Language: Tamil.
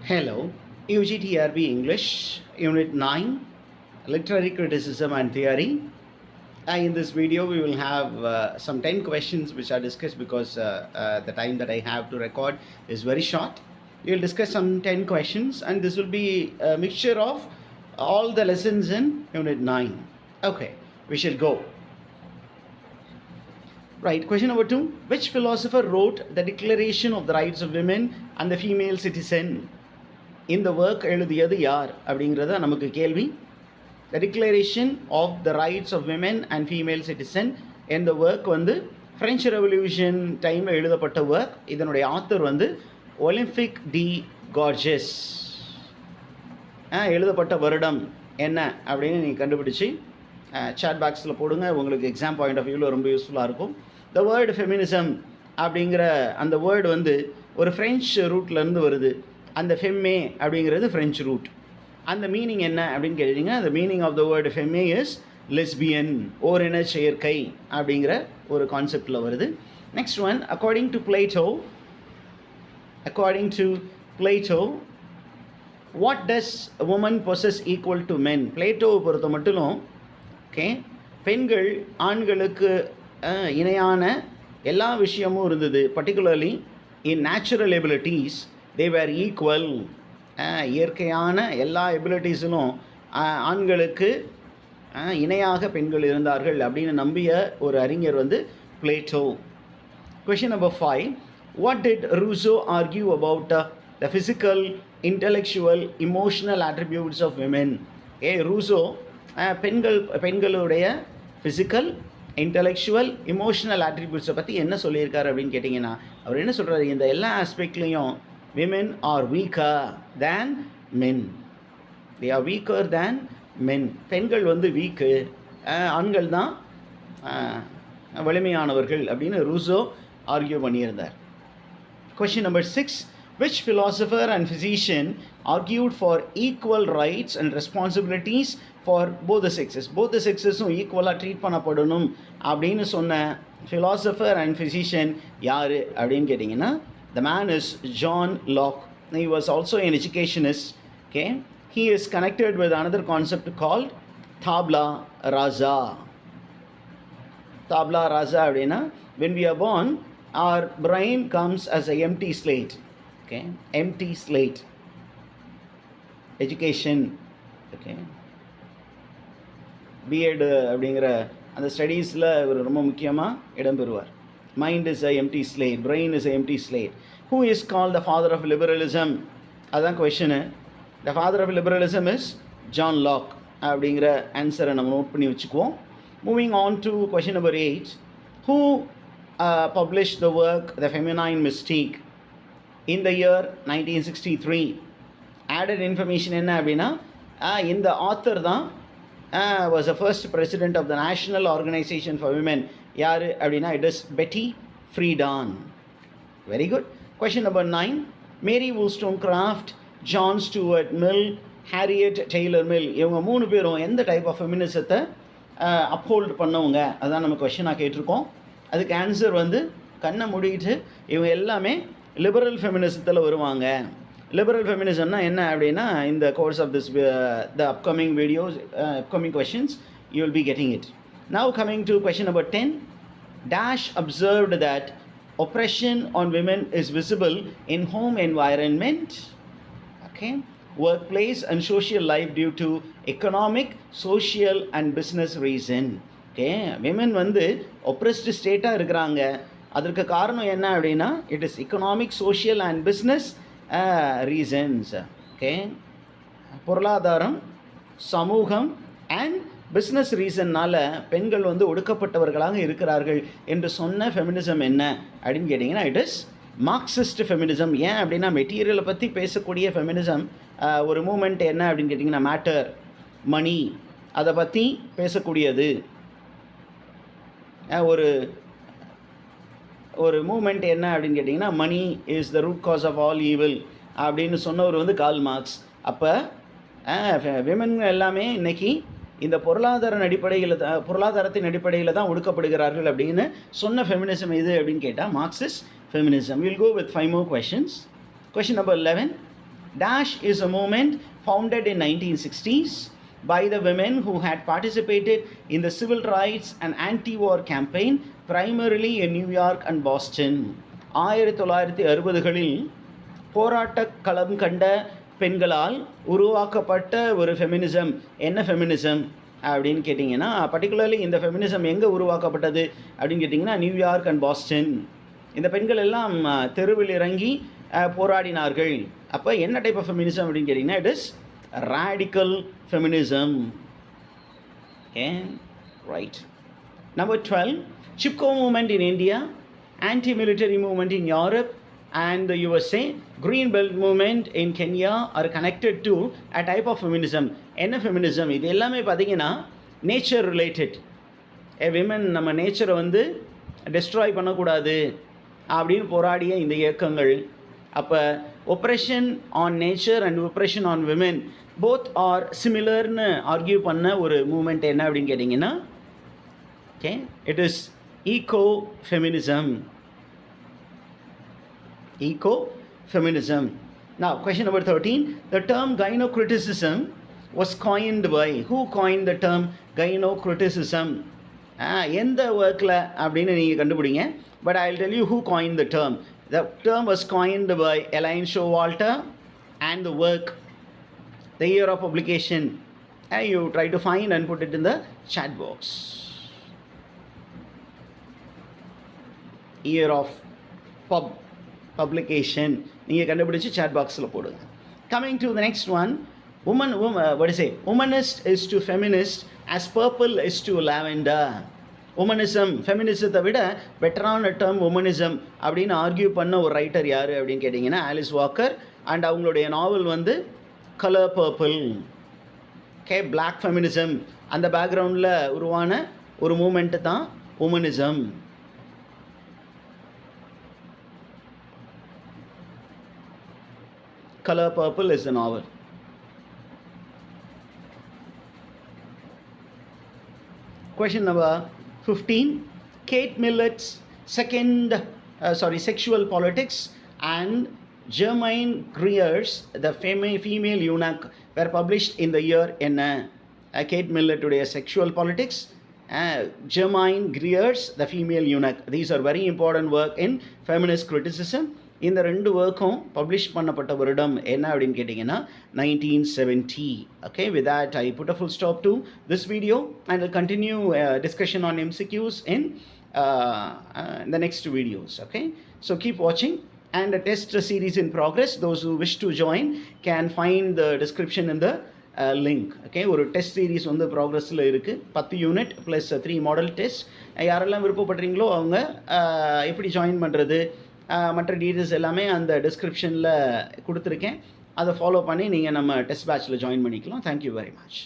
Hello, UGTRB English, Unit 9, Literary Criticism and Theory. In this video, we will have some 10 questions which are discussed because the time that I have to record is very short. We will discuss some 10 questions, and this will be a mixture of all the lessons in Unit 9. Okay, we shall go. Right, question number 2. Which philosopher wrote the Declaration of the Rights of Women and the Female Citizen? இந்த ஒர்க் எழுதியது யார் அப்படிங்கிறத நமக்கு கேள்வி. The declaration of the rights of women and female citizen இந்த ஒர்க் வந்து ஃப்ரெஞ்ச் ரெவல்யூஷன் டைமில் எழுதப்பட்ட ஒர்க். இதனுடைய ஆத்தர் வந்து ஒலிம்பிக் டி கார்ஜஸ். எழுதப்பட்ட வருடம் என்ன அப்படின்னு நீங்கள் கண்டுபிடிச்சி சாட் பாக்ஸில் போடுங்க. உங்களுக்கு எக்ஸாம் பாயிண்ட் ஆஃப் வியூவில் ரொம்ப யூஸ்ஃபுல்லாக இருக்கும். த வேர்டு ஃபெமினிசம் அப்படிங்கிற அந்த வேர்டு வந்து ஒரு ஃப்ரெஞ்ச் ரூட்லேருந்து வருது. அந்த ஃபெம்மே அப்படிங்கிறது ஃப்ரெஞ்ச் ரூட். அந்த மீனிங் என்ன அப்படின்னு கேட்டீங்கன்னா, the meaning of the word femme is lesbian, ஓரின செயற்கை அப்படிங்கிற ஒரு கான்செப்டில் வருது. Next one, according to Plato, what does a woman possess equal to men? பிளேட்டோவை பொறுத்த மட்டும் ஓகே, பெண்கள் ஆண்களுக்கு இணையான எல்லா விஷயமும் இருந்தது. Particularly in natural abilities they were equal. இயற்கையான எல்லா எபிலிட்டிஸிலும் ஆண்களுக்கு இணையாக பெண்கள் இருந்தார்கள் அப்படின்னு நம்பிய ஒரு அறிஞர் வந்து Plato. Question number 5. What did Rousseau argue about the physical, intellectual, emotional attributes of women? Rousseau பெண்களுடைய ஃபிசிக்கல், இன்டெலெக்சுவல், இமோஷனல் அட்ரிபியூட்ஸை பற்றி என்ன சொல்லியிருக்காரு அப்படின்னு கேட்டிங்கன்னா, அவர் என்ன சொல்கிறாரு, இந்த எல்லா ஆஸ்பெக்ட்லேயும் women are weaker than men. They are weaker than men. பெண்கள் வந்து வீக்கு, ஆண்கள் தான் வலிமையானவர்கள் அப்படின்னு ரூசோ ஆர்கியூ பண்ணியிருந்தார். Question number 6. Which philosopher and physician argued for equal rights and responsibilities for both the sexes? Both the sexesஸும் ஈக்குவலாக ட்ரீட் பண்ணப்படணும் அப்படின்னு சொன்ன philosopher and physician யார் அப்படின்னு கேட்டிங்கன்னா, the man is John Locke. He was also an educationist. Okay, he is connected with another concept called tabla rasa. Tabla rasa அப்படின்னா, when we are born, our brain comes as a empty slate. Okay, empty slate. Education. Okay, B.Ed அப்படிங்கிற அந்த ஸ்டடீஸில் இவர் ரொம்ப முக்கியமாக இடம் பெறுவார். Mind is a empty slate, brain is a empty slate. Who is called the father of liberalism? அதான் question. The father of liberalism is John Locke அப்படிங்கிற ஆன்சரை நம்ம நோட் பண்ணி வச்சுக்குவோம். Moving on to question number 8. Who published the work The Feminine Mystique in the year 1963? Added information என்ன அப்படின்னா, இந்த ஆத்தர் தான் was the first president of the National Organization for Women. யார் அப்படின்னா, it is Betty Friedan. Very good. Question number 9. Mary Wollstonecraft, John Stuart Mill, Harriet Taylor Mill, இவங்க 3 பேரும் எந்த டைப் ஆஃப் ஃபெமினிசத்தை அப்ஹோல்டு பண்ணவங்க? அதான் நம்ம கொஷனாக கேட்டிருக்கோம். அதுக்கு ஆன்சர் வந்து கண்ணை மூடிட்டு இவங்க எல்லாமே லிபரல் ஃபெமினிசத்தில் வருவாங்க. லிபரல் ஃபெமினிசம்னா என்ன அப்படின்னா, இந்த course of this the upcoming videos, upcoming questions you will be getting it. Now coming to question number 10. Dash observed that oppression on women is visible in home environment, okay, workplace and social life due to economic, social and business reason. Okay, women வந்து oppressed ஸ்டேட்டாக இருக்கிறாங்க. அதற்கு காரணம் என்ன அப்படின்னா, it is economic, social and business reasons. Okay, பொருளாதாரம், சமூகம் and பிஸ்னஸ் ரீசன்னால் பெண்கள் வந்து ஒடுக்கப்பட்டவர்களாக இருக்கிறார்கள் என்று சொன்ன ஃபெமினிசம் என்ன அப்படின்னு கேட்டிங்கன்னா, இட் இஸ் மார்க்சிஸ்ட் ஃபெமினிசம். ஏன் அப்படின்னா, மெட்டீரியலை பற்றி பேசக்கூடிய ஃபெமினிசம் ஒரு மூமெண்ட் என்ன அப்படின்னு கேட்டிங்கன்னா, மேட்டர், மணி, அதை பற்றி பேசக்கூடியது ஒரு மூமெண்ட் என்ன அப்படின்னு கேட்டிங்கன்னா, money is the root cause of all evil அப்படின்னு சொன்னவர் வந்து கார்ல் மார்க்ஸ். அப்போ விமன் எல்லாமே இன்றைக்கி இந்த பொருளாதாரத்தின் அடிப்படையில் தான் ஒடுக்கப்படுகிறார்கள் அப்படின்னு சொன்ன ஃபெமினிசம் எது அப்படின்னு கேட்டால், Marxist feminism. Will go with 5 more questions. Question number 11. Dash is a movement founded in 1960s by the women who had participated in the civil rights and anti-war campaign primarily in New York and Boston. 1960களில் போராட்ட களம் கண்ட பெண்களால் உருவாக்கப்பட்ட ஒரு ஃபெமினிசம். என்ன ஃபெமினிசம் அப்படின்னு கேட்டிங்கன்னா, பர்டிகுலர்லி இந்த ஃபெமினிசம் எங்கே உருவாக்கப்பட்டது அப்படின்னு கேட்டிங்கன்னா, நியூயார்க் அண்ட் பாஸ்டன். இந்த பெண்கள் எல்லாம் தெருவில் இறங்கி போராடினார்கள். அப்போ என்ன டைப் ஆஃப் ஃபெமினிசம் அப்படின்னு கேட்டிங்கன்னா, it is radical feminism. Okay, right. Number 12, Chipko movement in India, anti-military movement in Europe and the USA, Green Belt movement in Kenya are connected to a type of feminism. என்ன ஃபெமினிசம்? இது எல்லாமே பார்த்தீங்கன்னா நேச்சர் ரிலேட்டட். விமன் நம்ம நேச்சரை வந்து டெஸ்ட்ராய் பண்ணக்கூடாது அப்படின்னு போராடிய இந்த இயக்கங்கள். அப்போ oppression on nature and oppression on women both are சிமிலர்னு ஆர்கியூ பண்ண ஒரு மூமெண்ட் என்ன அப்படின்னு கேட்டிங்கன்னா, okay, it is eco feminism. Eco-feminism. Now, question number 13. The term gynocriticism was coined by, who coined the term gynocriticism? எந்த ஒர்க்கில் அப்படின்னு நீங்கள் கண்டுபிடிங்க. But I'll tell you who coined the term. The term was coined by Elaine Showalter and the work, the year of publication. You try to find and put it in the chat box. Year of publication நீங்கள் கண்டுபிடிச்சு chat boxல போடுங்க. Coming to the next one, womanist is to feminist as purple is to lavender. Womanism, ஃபெமினிசத்தை விட பெட்டரான டேர்ம் உமனிசம் அப்படின்னு ஆர்கியூ பண்ண ஒரு ரைட்டர் யார் அப்படின்னு கேட்டிங்கன்னா, ஆலிஸ் வாக்கர். அண்ட் அவங்களுடைய நாவல் வந்து Color Purple. Okay, black feminism அந்த பேக்ரவுண்டில் உருவான ஒரு மூமெண்ட்டு தான் womanism. Color Purple is the novel. Question number 15. Kate Millet's Sexual Politics and Germaine Greer's The Female Eunuch were published in the year என்ன? Kate Millett உடைய Sexual Politics, Germaine Greer's The Female Eunuch. These are very important work in feminist criticism. இந்த ரெண்டு ஒர்க்கும் பப்ளிஷ் பண்ணப்பட்ட வருடம் என்ன அப்படின்னு கேட்டிங்கன்னா 1970. Okay, with that I put a full stop to this video and will continue discussion on MCQs in the next videos. Okay, so keep watching, and a test series in progress. Those who wish to join can find the description in the link. Okay, ஒரு டெஸ்ட் சீரிஸ் வந்து ப்ராக்ரஸில் இருக்குது. 10 யூனிட் ப்ளஸ் 3 மாடல் டெஸ்ட். யாரெல்லாம் விருப்பப்படுறீங்களோ அவங்க எப்படி ஜாயின் பண்ணுறது, மற்ற டீட்டெயில்ஸ் எல்லாமே அந்த டிஸ்கிரிப்ஷனில் கொடுத்துருக்கேன். அதை ஃபாலோ பண்ணி நீங்கள் நம்ம டெஸ்ட் பேட்சில் ஜாயின் பண்ணிக்கலாம். Thank you very much.